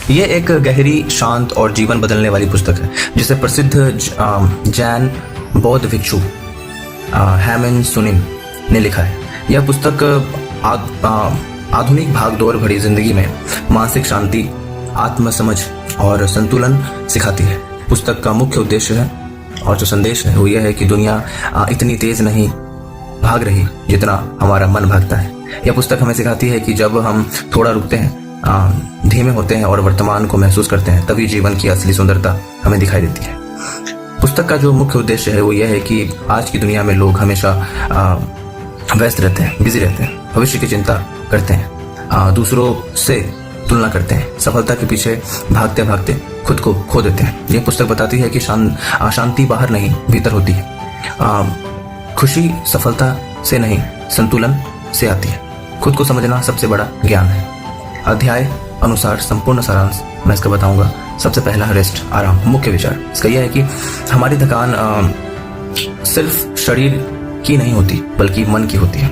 ये एक गहरी, शांत और जीवन बदलने वाली पुस्तक है जिसे प्रसिद्ध जैन बौद्ध भिक्षु हेमन सुनिन ने लिखा है। यह पुस्तक आधुनिक भागदौड़ भरी जिंदगी में मानसिक शांति, आत्मसमझ और संतुलन सिखाती है। पुस्तक का मुख्य उद्देश्य है और जो संदेश है वो यह है कि दुनिया इतनी तेज नहीं भाग रही जितना हमारा मन भागता है। यह पुस्तक हमें सिखाती है कि जब हम थोड़ा रुकते हैं, धीमे होते हैं और वर्तमान को महसूस करते हैं, तभी जीवन की असली सुंदरता हमें दिखाई देती है। पुस्तक का जो मुख्य उद्देश्य है वो यह है कि आज की दुनिया में लोग हमेशा व्यस्त रहते हैं, बिजी रहते हैं, भविष्य की चिंता करते हैं, दूसरों से तुलना करते हैं, सफलता के पीछे भागते भागते खुद को खो देते हैं। यह पुस्तक बताती है कि शांति बाहर नहीं भीतर होती है। खुशी सफलता से नहीं संतुलन से आती है। खुद को समझना सबसे बड़ा ज्ञान है। अध्याय अनुसार संपूर्ण सारांश मैं इसका बताऊंगा। सबसे पहला रेस्ट, आराम। मुख्य विचार इसका यह है कि हमारी थकान सिर्फ शरीर की नहीं होती बल्कि मन की होती है।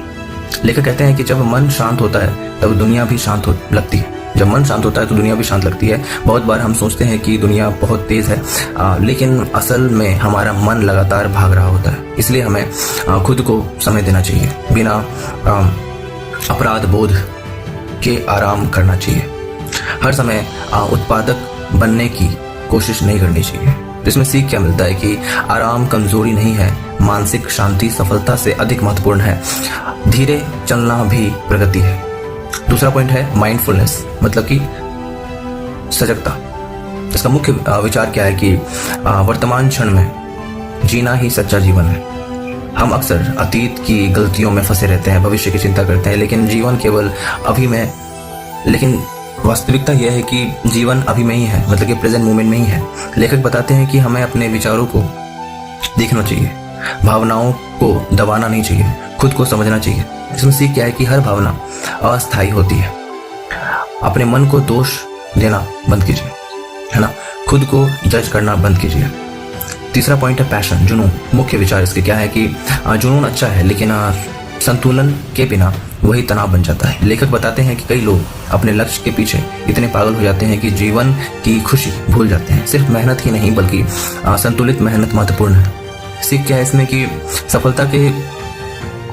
लेखक कहते हैं कि जब मन शांत होता है तब दुनिया भी शांत लगती है। जब मन शांत होता है तो दुनिया भी शांत लगती है। बहुत बार हम सोचते हैं कि दुनिया बहुत तेज है, लेकिन असल में हमारा मन लगातार भाग रहा होता है। इसलिए हमें खुद को समय देना चाहिए, बिना अपराध बोध के आराम करना चाहिए। हर समय उत्पादक बनने की कोशिश नहीं करनी चाहिए। इसमें सीख क्या मिलता है कि आराम कमजोरी नहीं है, मानसिक शांति सफलता से अधिक महत्वपूर्ण है। धीरे चलना भी प्रगति है। दूसरा पॉइंट है माइंडफुलनेस, मतलब कि सजगता। इसका मुख्य विचार क्या है कि वर्तमान क्षण में जीना ही सच्चा जीवन है। हम अक्सर अतीत की गलतियों में फंसे रहते हैं, भविष्य की चिंता करते हैं, लेकिन जीवन केवल अभी में लेकिन वास्तविकता यह है कि जीवन अभी में ही है, मतलब कि प्रेजेंट मोमेंट में ही है। लेखक बताते हैं कि हमें अपने विचारों को देखना चाहिए, भावनाओं को दबाना नहीं चाहिए, खुद को समझना चाहिए। इसमें सीख क्या है कि हर भावना अस्थायी होती है। अपने मन को दोष देना बंद कीजिए, है ना। खुद को जज करना बंद कीजिए। तीसरा पॉइंट है पैशन, जुनून। मुख्य विचार इसके क्या है कि जुनून अच्छा है, लेकिन संतुलन के बिना वही तनाव बन जाता है। लेखक बताते हैं कि कई लोग अपने लक्ष्य के पीछे इतने पागल हो जाते हैं कि जीवन की खुशी भूल जाते हैं। सिर्फ मेहनत ही नहीं बल्कि संतुलित मेहनत महत्वपूर्ण है। सीख क्या है इसमें कि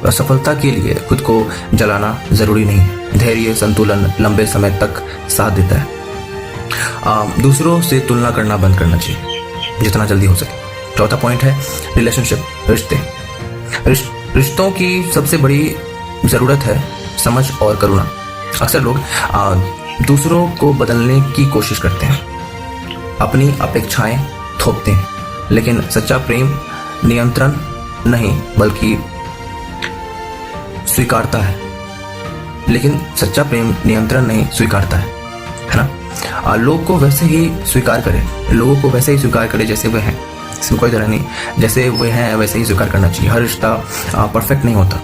सफलता के लिए खुद को जलाना जरूरी नहीं है। धैर्य, संतुलन लंबे समय तक साथ देता है। दूसरों से तुलना करना बंद करना चाहिए जितना जल्दी हो सके। चौथा पॉइंट है रिलेशनशिप, रिश्ते। रिश्तों की सबसे बड़ी जरूरत है समझ और करुणा। अक्सर लोग दूसरों को बदलने की कोशिश करते हैं, अपनी अपेक्षाएं थोपते हैं, लेकिन सच्चा प्रेम नियंत्रण नहीं बल्कि स्वीकारता है। लेकिन सच्चा प्रेम नियंत्रण नहीं स्वीकारता है ना। लोगों को वैसे ही स्वीकार करे जैसे वे हैं। इसमें कोई तरह नहीं, जैसे वे हैं वैसे ही स्वीकार करना चाहिए। हर रिश्ता परफेक्ट नहीं होता।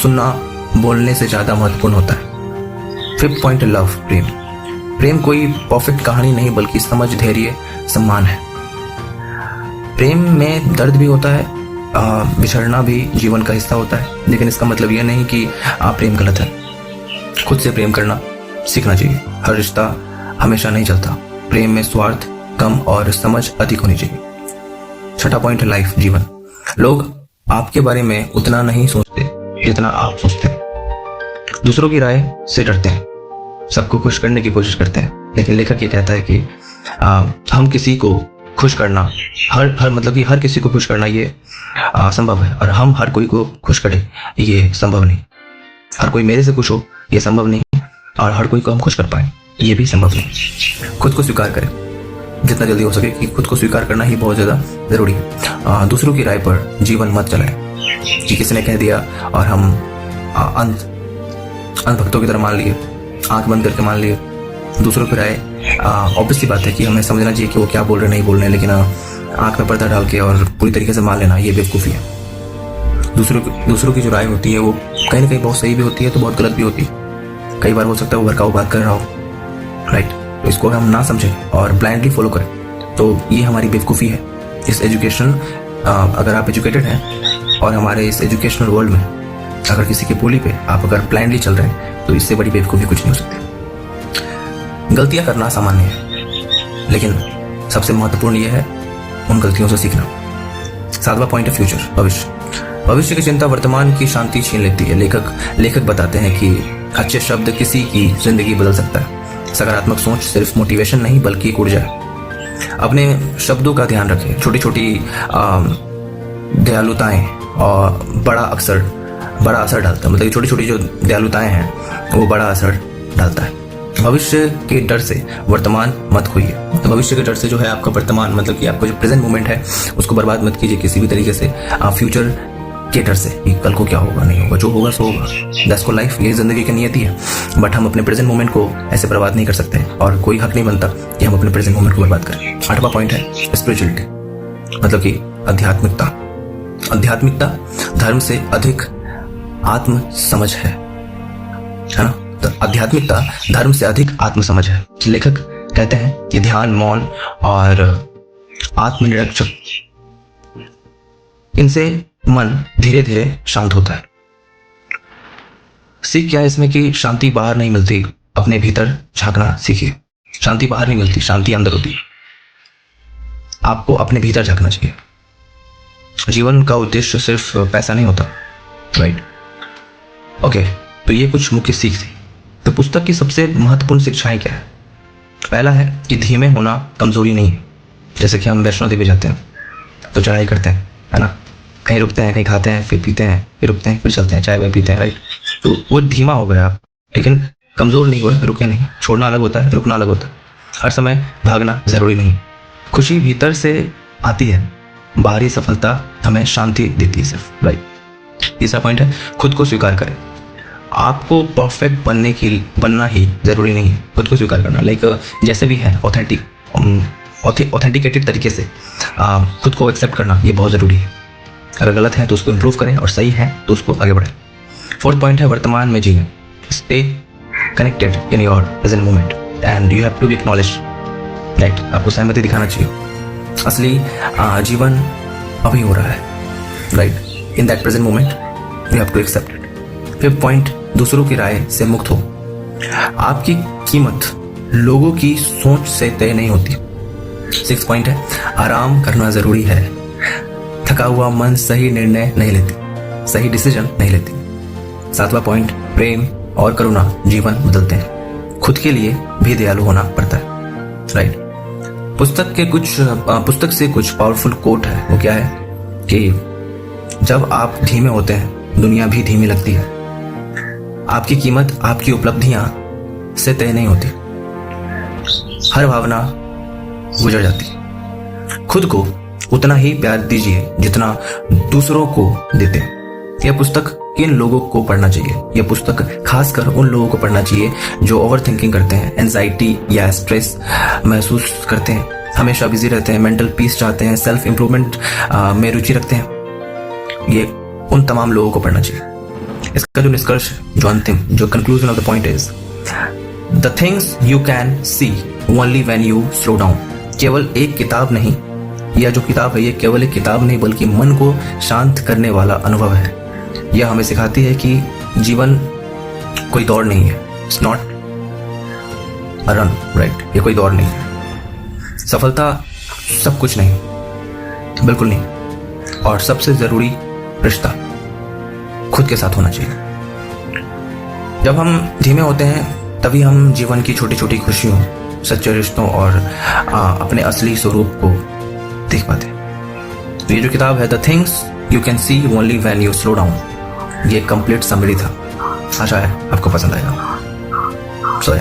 सुनना बोलने से ज्यादा महत्वपूर्ण होता है। फिफ्थ पॉइंट है लव, प्रेम। प्रेम कोई परफेक्ट कहानी नहीं बल्कि समझ, धैर्य, सम्मान है। प्रेम में दर्द भी होता है, बिछड़ना भी जीवन का हिस्सा होता है, लेकिन इसका मतलब यह नहीं कि प्रेम गलत है। खुद से प्रेम करना सीखना चाहिए। हर रिश्ता हमेशा नहीं चलता। प्रेम में स्वार्थ कम और समझ अधिक होनी चाहिए। छठा पॉइंट है लाइफ, जीवन। लोग आपके बारे में उतना नहीं सोचते जितना आप सोचते हैं। दूसरों की राय से डरते हैं, सबको खुश करने की कोशिश करते हैं, लेकिन लेखक ये कहता है कि हम किसी को खुश करना मतलब कि हर किसी को खुश करना ये संभव है, और हम हर कोई को खुश करें ये संभव नहीं। हर कोई मेरे से खुश हो ये संभव नहीं, और हर कोई को हम खुश कर पाए ये भी संभव नहीं। खुद को स्वीकार करें जितना जल्दी हो सके कि खुद को स्वीकार करना ही बहुत ज़्यादा ज़रूरी है। दूसरों की राय पर जीवन मत चलाएं कि किसने कह दिया और हम अंधभक्तों की तरह मान लिए, आंख बंद करके मान लिए। दूसरों की राय ऑब्वियस सी बात है कि हमें समझना चाहिए कि वो क्या बोल रहे नहीं बोल रहे, लेकिन आंख में पर्दा डाल के और पूरी तरीके से मान लेना ये बेवकूफ़ी है। दूसरों की जो राय होती है वो कहीं ना कहीं बहुत सही भी होती है तो बहुत गलत भी होती है। कई बार हो सकता है वो भड़काऊ बात कर रहा हो, राइट। तो इसको हम ना समझें और ब्लाइंडली फॉलो करें तो ये हमारी बेवकूफ़ी है। इस एजुकेशन अगर आप एजुकेटेड हैं और हमारे इस एजुकेशनल वर्ल्ड में अगर किसी की बोली पे आप अगर ब्लाइंडली चल रहे हैं तो इससे बड़ी बेवकूफ़ी कुछ नहीं हो सकती। गलतियां करना सामान्य है, लेकिन सबसे महत्वपूर्ण यह है उन गलतियों से सीखना। 7वां पॉइंट है फ्यूचर, भविष्य। भविष्य की चिंता वर्तमान की शांति छीन लेती है। लेखक बताते हैं कि अच्छे शब्द किसी की जिंदगी बदल सकता है। सकारात्मक सोच सिर्फ मोटिवेशन नहीं बल्कि एक ऊर्जा है। अपने शब्दों का ध्यान रखें। छोटी छोटी दयालुताएं और बड़ा असर डालता है। मतलब छोटी छोटी जो दयालुताएं हैं वो बड़ा असर डालता है। भविष्य के डर से वर्तमान मत खोइए। तो भविष्य के डर से जो है आपका वर्तमान, मतलब कि आपका जो प्रेजेंट मोमेंट है उसको बर्बाद मत कीजिए किसी भी तरीके से। फ्यूचर के डर से कि कल को क्या होगा, नहीं होगा, जो होगा सो होगा, दैट्स को लाइफ, ये जिंदगी की नियति है। बट हम अपने प्रेजेंट मोमेंट को ऐसे बर्बाद नहीं कर सकते और कोई हक नहीं बनता कि हम अपने प्रेजेंट मोमेंट को बर्बाद करें। 8वां पॉइंट है स्पिरिचुअलिटी, मतलब कि आध्यात्मिकता। आध्यात्मिकता धर्म से अधिक आत्म समझ है ना। तो आध्यात्मिकता धर्म से अधिक आत्म समझ है। लेखक कहते हैं कि ध्यान, मौन और आत्मनिरीक्षण, इनसे मन धीरे धीरे शांत होता है। सीख क्या है इसमें कि शांति बाहर नहीं मिलती, अपने भीतर झांकना सीखिए। शांति बाहर नहीं मिलती, शांति अंदर होती है। आपको अपने भीतर झांकना चाहिए। जीवन का उद्देश्य सिर्फ पैसा नहीं होता, राइट? ओके, तो ये कुछ मुख्य सीख थी। तो पुस्तक की सबसे महत्वपूर्ण शिक्षाएं क्या है? पहला है कि धीमे होना कमजोरी नहीं है। जैसे कि हम वैष्णो देवी जाते हैं तो चढ़ाई करते हैं, है ना, कहीं रुकते हैं, कहीं खाते हैं, फिर पीते हैं, फिर रुकते हैं, फिर चलते हैं, चाय वाय पीते हैं, राइट? तो वो धीमा हो गया आप, लेकिन कमजोर नहीं हुए, रुके नहीं। छोड़ना अलग होता है, रुकना अलग होता है। हर समय भागना जरूरी नहीं। खुशी भीतर से आती है, बाहरी सफलता हमें शांति देती है सिर्फ, राइट? तीसरा पॉइंट है खुद को स्वीकार करें। आपको परफेक्ट बनना ही जरूरी नहीं है। खुद को स्वीकार करना, लाइक जैसे भी है, ऑथेंटिकेटेड तरीके से खुद को एक्सेप्ट करना, ये बहुत ज़रूरी है। अगर गलत है तो उसको इम्प्रूव करें और सही है तो उसको आगे बढ़ें। 4th पॉइंट है वर्तमान में जिए। Stay connected in your present moment and you have to be acknowledge, right? आपको सहमति दिखाना चाहिए। असली जीवन अभी हो रहा है, right? In that present moment you have to accept it. 5th point, दूसरों की राय से मुक्त हो। आपकी कीमत लोगों की सोच से तय नहीं होती। 6th पॉइंट है आराम करना जरूरी है। थका हुआ मन सही निर्णय नहीं लेती, सही डिसीजन नहीं लेती। 7वां पॉइंट, प्रेम और करुणा जीवन बदलते हैं। खुद के लिए भी दयालु होना पड़ता है, राइट? पुस्तक से कुछ पावरफुल कोट है। वो क्या है कि जब आप धीमे होते हैं दुनिया भी धीमी लगती है। आपकी कीमत आपकी उपलब्धियां से तय नहीं होती। हर भावना गुजर जाती है। खुद को उतना ही प्यार दीजिए जितना दूसरों को देते हैं। यह पुस्तक किन लोगों को पढ़ना चाहिए? यह पुस्तक खासकर उन लोगों को पढ़ना चाहिए जो ओवर थिंकिंग करते हैं, एंजाइटी या स्ट्रेस महसूस करते हैं, हमेशा बिजी रहते हैं, मेंटल पीस चाहते हैं, सेल्फ इंप्रूवमेंट में रुचि रखते हैं। ये उन तमाम लोगों को पढ़ना चाहिए। इसका जो निष्कर्ष, जो अंतिम, जो conclusion of the point is the things you can see only when you slow down. केवल एक किताब नहीं, यह जो किताब है ये केवल एक किताब नहीं बल्कि मन को शांत करने वाला अनुभव है। यह हमें सिखाती है कि जीवन कोई दौड़ नहीं है। It's not a run, right? ये कोई दौड़ नहीं है। सफलता सब कुछ नहीं, बिल्कुल नहीं। और सबसे जरूरी रिश्ता खुद के साथ होना चाहिए। जब हम धीमे होते हैं तभी हम जीवन की छोटी छोटी खुशियों, सच्चे रिश्तों और अपने असली स्वरूप को देख पाते हैं। तो ये जो किताब है the things you can see only when you slow down, ये कंप्लीट समरी था। आशा है आपको पसंद आएगा। सो